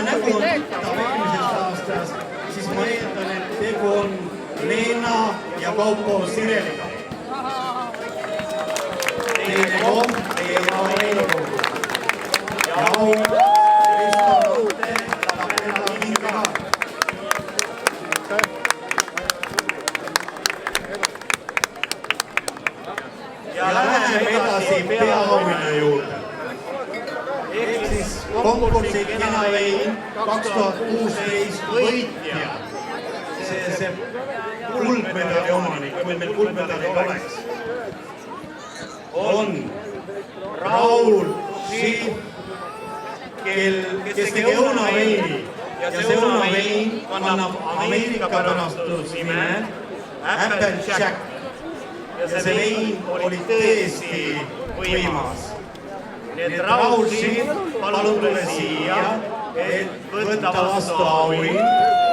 nägu on tuttav eelmisest aastast, siis ma eeldan, et tegu on Leena ja Kaupo Sireliga. Teine koht Leena Veinokogu. Ja auk Kristo Rõute Tapela Vinga. Ja läheme edasi peaauhinna juurde. Ehk siis konkursi Kena vein 2016 võitja. See kuldmedali omanik, kui meil kuldmedali oleks, on Raul Schiff, kes tegi õunaveini. Ja see õunavein kannab Ameerika pärastusnime Applejack. Ja see vein oli tõesti võimas. Nii et Raul Schiff palun tule siia, et võtta vastu auhind.